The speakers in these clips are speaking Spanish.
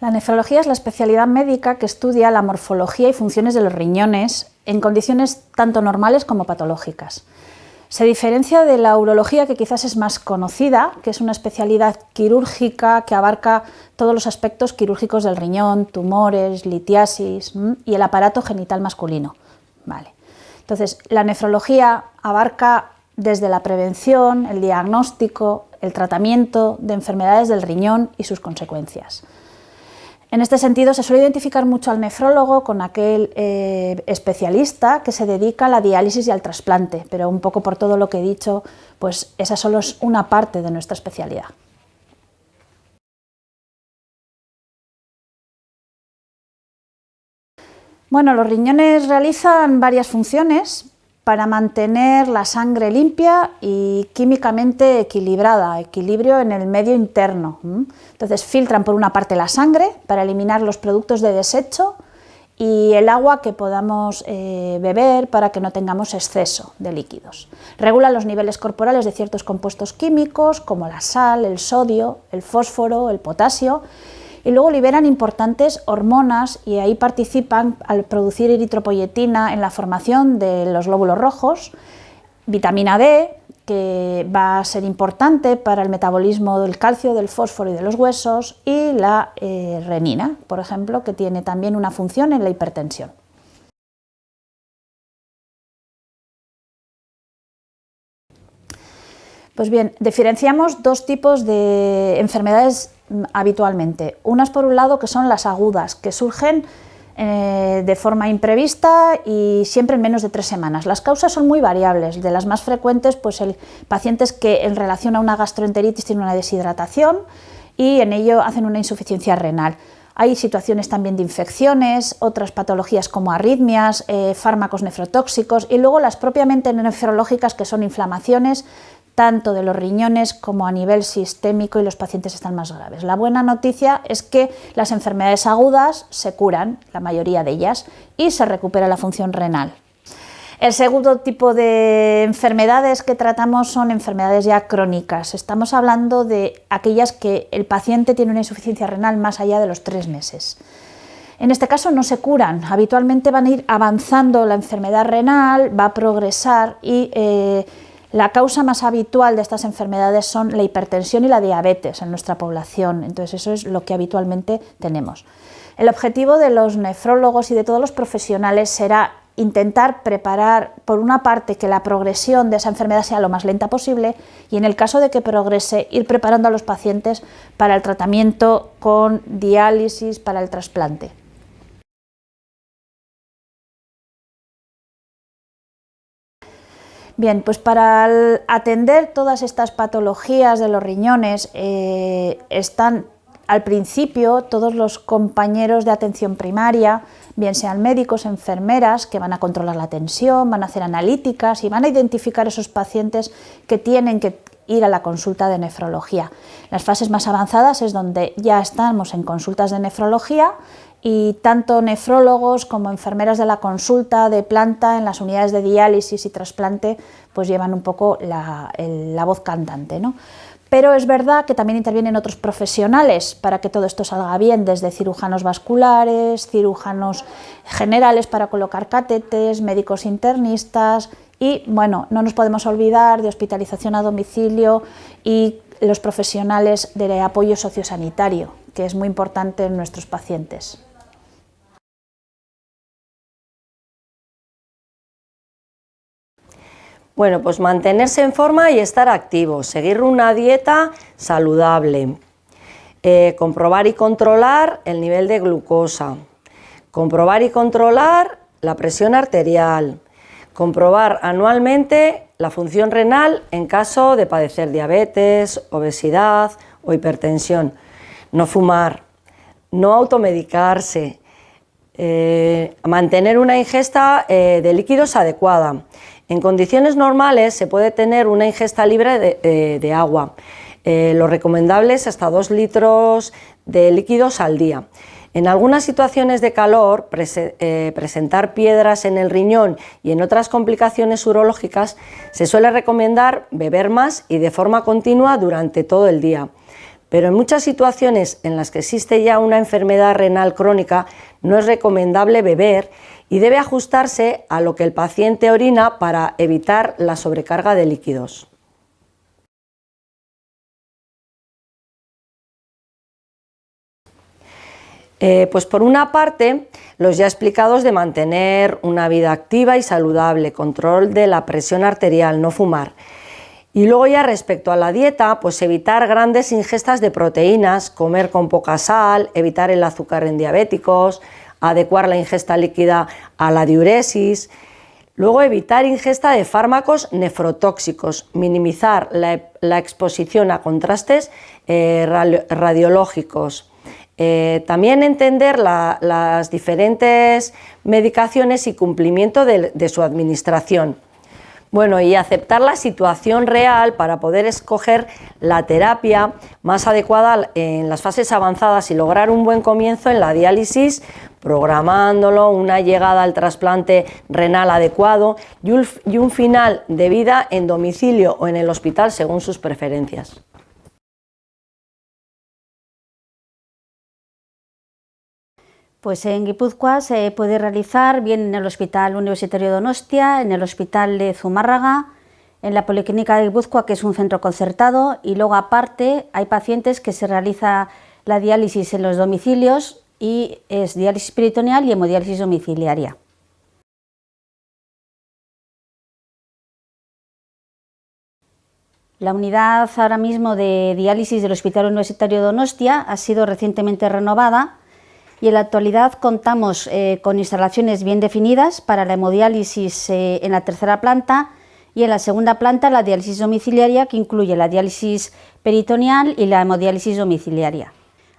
La nefrología es la especialidad médica que estudia la morfología y funciones de los riñones en condiciones tanto normales como patológicas. Se diferencia de la urología, que quizás es más conocida, que es una especialidad quirúrgica que abarca todos los aspectos quirúrgicos del riñón, tumores, litiasis y el aparato genital masculino. Vale. Entonces, la nefrología abarca desde la prevención, el diagnóstico, el tratamiento de enfermedades del riñón y sus consecuencias. En este sentido, se suele identificar mucho al nefrólogo con aquel especialista que se dedica a la diálisis y al trasplante, pero un poco por todo lo que he dicho, pues esa solo es una parte de nuestra especialidad. Bueno, los riñones realizan varias funciones para mantener la sangre limpia y químicamente equilibrada, equilibrio en el medio interno. Entonces filtran por una parte la sangre para eliminar los productos de desecho y el agua que podamos beber para que no tengamos exceso de líquidos. Regulan los niveles corporales de ciertos compuestos químicos como la sal, el sodio, el fósforo, el potasio, y luego liberan importantes hormonas y ahí participan al producir eritropoyetina en la formación de los glóbulos rojos, vitamina D, que va a ser importante para el metabolismo del calcio, del fósforo y de los huesos, y la renina, por ejemplo, que tiene también una función en la hipertensión. Pues bien, diferenciamos dos tipos de enfermedades habitualmente. Unas, por un lado, que son las agudas, que surgen de forma imprevista y siempre en menos de 3 semanas. Las causas son muy variables. De las más frecuentes, pues pacientes que en relación a una gastroenteritis tienen una deshidratación y en ello hacen una insuficiencia renal. Hay situaciones también de infecciones, otras patologías como arritmias, fármacos nefrotóxicos y luego las propiamente nefrológicas, que son inflamaciones tanto de los riñones como a nivel sistémico, y los pacientes están más graves. La buena noticia es que las enfermedades agudas se curan, la mayoría de ellas, y se recupera la función renal. El segundo tipo de enfermedades que tratamos son enfermedades ya crónicas. Estamos hablando de aquellas que el paciente tiene una insuficiencia renal más allá de los 3 meses. En este caso no se curan, habitualmente van a ir avanzando la enfermedad renal, va a progresar y la causa más habitual de estas enfermedades son la hipertensión y la diabetes en nuestra población, entonces eso es lo que habitualmente tenemos. El objetivo de los nefrólogos y de todos los profesionales será intentar preparar, por una parte, que la progresión de esa enfermedad sea lo más lenta posible y, en el caso de que progrese, ir preparando a los pacientes para el tratamiento con diálisis, para el trasplante. Bien, pues para atender todas estas patologías de los riñones están al principio todos los compañeros de atención primaria, bien sean médicos, enfermeras, que van a controlar la tensión, van a hacer analíticas y van a identificar esos pacientes que tienen que ir a la consulta de nefrología. Las fases más avanzadas es donde ya estamos en consultas de nefrología y tanto nefrólogos como enfermeras de la consulta de planta en las unidades de diálisis y trasplante pues llevan un poco la voz cantante, ¿no? Pero es verdad que también intervienen otros profesionales para que todo esto salga bien, desde cirujanos vasculares, cirujanos generales para colocar catéteres, médicos internistas y, bueno, no nos podemos olvidar de hospitalización a domicilio y los profesionales de apoyo sociosanitario, que es muy importante en nuestros pacientes. Bueno, pues mantenerse en forma y estar activo, seguir una dieta saludable, comprobar y controlar el nivel de glucosa, comprobar y controlar la presión arterial, comprobar anualmente la función renal en caso de padecer diabetes, obesidad o hipertensión, no fumar, no automedicarse, mantener una ingesta de líquidos adecuada. En condiciones normales se puede tener una ingesta libre de agua. Lo recomendable es hasta 2 litros de líquidos al día. En algunas situaciones de calor, presentar piedras en el riñón y en otras complicaciones urológicas, se suele recomendar beber más y de forma continua durante todo el día. pero en muchas situaciones en las que existe ya una enfermedad renal crónica no es recomendable beber y debe ajustarse a lo que el paciente orina para evitar la sobrecarga de líquidos. Pues por una parte, los ya explicados de mantener una vida activa y saludable, control de la presión arterial, no fumar. Y luego ya respecto a la dieta, pues evitar grandes ingestas de proteínas, comer con poca sal, evitar el azúcar en diabéticos, adecuar la ingesta líquida a la diuresis. Luego evitar ingesta de fármacos nefrotóxicos, minimizar la exposición a contrastes radiológicos. También entender las diferentes medicaciones y cumplimiento de su administración. Bueno, y aceptar la situación real para poder escoger la terapia más adecuada en las fases avanzadas y lograr un buen comienzo en la diálisis, programándolo, una llegada al trasplante renal adecuado y un final de vida en domicilio o en el hospital según sus preferencias. Pues en Guipúzcoa se puede realizar bien en el Hospital Universitario de Donostia, en el Hospital de Zumárraga, en la Policlínica de Guipúzcoa, que es un centro concertado, y luego aparte hay pacientes que se realiza la diálisis en los domicilios y es diálisis peritoneal y hemodiálisis domiciliaria. La unidad ahora mismo de diálisis del Hospital Universitario de Donostia ha sido recientemente renovada y en la actualidad contamos con instalaciones bien definidas para la hemodiálisis en la tercera planta y en la segunda planta la diálisis domiciliaria, que incluye la diálisis peritoneal y la hemodiálisis domiciliaria.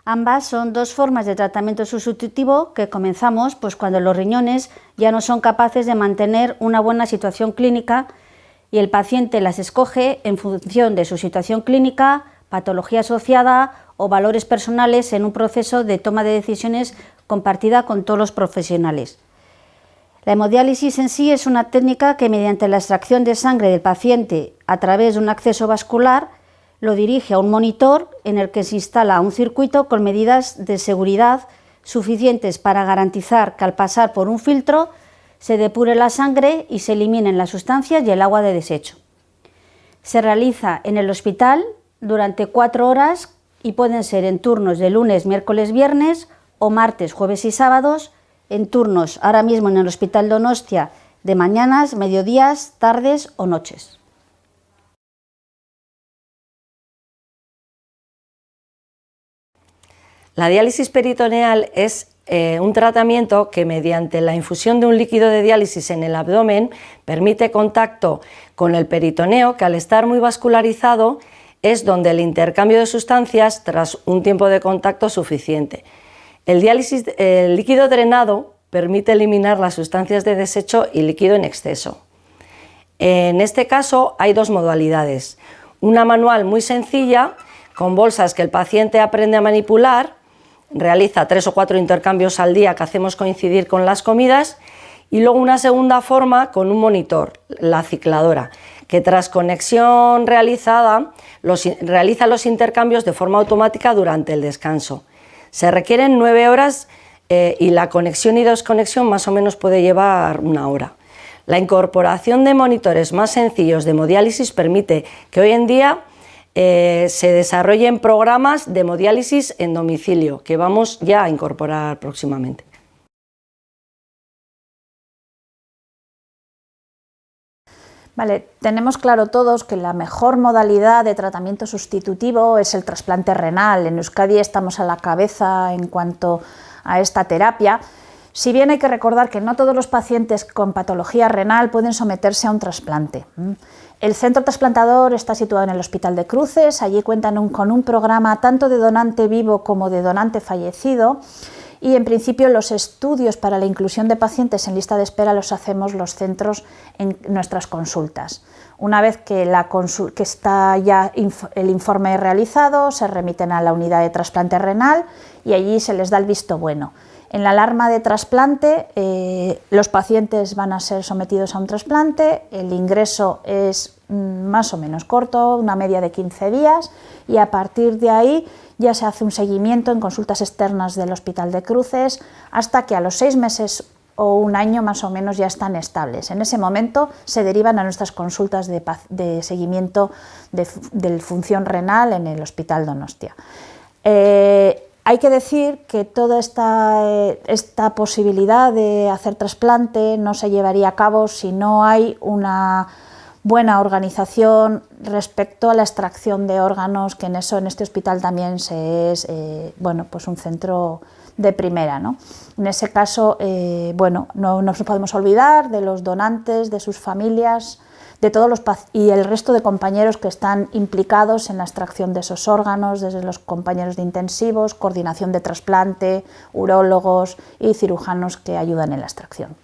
Ambas son dos formas de tratamiento sustitutivo que comenzamos pues, cuando los riñones ya no son capaces de mantener una buena situación clínica y el paciente las escoge en función de su situación clínica, patología asociada o valores personales en un proceso de toma de decisiones compartida con todos los profesionales. La hemodiálisis en sí es una técnica que mediante la extracción de sangre del paciente a través de un acceso vascular lo dirige a un monitor en el que se instala un circuito con medidas de seguridad suficientes para garantizar que al pasar por un filtro se depure la sangre y se eliminen las sustancias y el agua de desecho. Se realiza en el hospital durante 4 horas y pueden ser en turnos de lunes, miércoles, viernes o martes, jueves y sábados, en turnos ahora mismo en el Hospital Donostia de mañanas, mediodías, tardes o noches. La diálisis peritoneal es un tratamiento que mediante la infusión de un líquido de diálisis en el abdomen permite contacto con el peritoneo, que al estar muy vascularizado es donde el intercambio de sustancias tras un tiempo de contacto suficiente. El líquido drenado permite eliminar las sustancias de desecho y líquido en exceso. En este caso hay 2 modalidades, una manual muy sencilla con bolsas que el paciente aprende a manipular, realiza 3 o 4 intercambios al día que hacemos coincidir con las comidas, y luego una segunda forma con un monitor, la cicladora, que tras conexión realiza los intercambios de forma automática durante el descanso. Se requieren 9 horas y la conexión y desconexión más o menos puede llevar 1 hora. La incorporación de monitores más sencillos de hemodiálisis permite que hoy en día se desarrollen programas de hemodiálisis en domicilio, que vamos ya a incorporar próximamente. Vale, tenemos claro todos que la mejor modalidad de tratamiento sustitutivo es el trasplante renal. En Euskadi estamos a la cabeza en cuanto a esta terapia. Si bien hay que recordar que no todos los pacientes con patología renal pueden someterse a un trasplante. El centro trasplantador está situado en el Hospital de Cruces, allí cuentan con un programa tanto de donante vivo como de donante fallecido, y en principio los estudios para la inclusión de pacientes en lista de espera los hacemos los centros en nuestras consultas. Una vez que está ya el informe realizado, se remiten a la unidad de trasplante renal y allí se les da el visto bueno. En la alarma de trasplante, los pacientes van a ser sometidos a un trasplante, el ingreso es más o menos corto, una media de 15 días, y a partir de ahí ya se hace un seguimiento en consultas externas del Hospital de Cruces hasta que a los 6 meses o un año más o menos ya están estables. En ese momento se derivan a nuestras consultas de seguimiento de función renal en el Hospital Donostia. Hay que decir que toda esta posibilidad de hacer trasplante no se llevaría a cabo si no hay una buena organización respecto a la extracción de órganos, que en este hospital también es pues un centro de primera, ¿no? En ese caso, no nos podemos olvidar de los donantes, de sus familias, de todos y el resto de compañeros que están implicados en la extracción de esos órganos, desde los compañeros de intensivos, coordinación de trasplante, urólogos y cirujanos que ayudan en la extracción.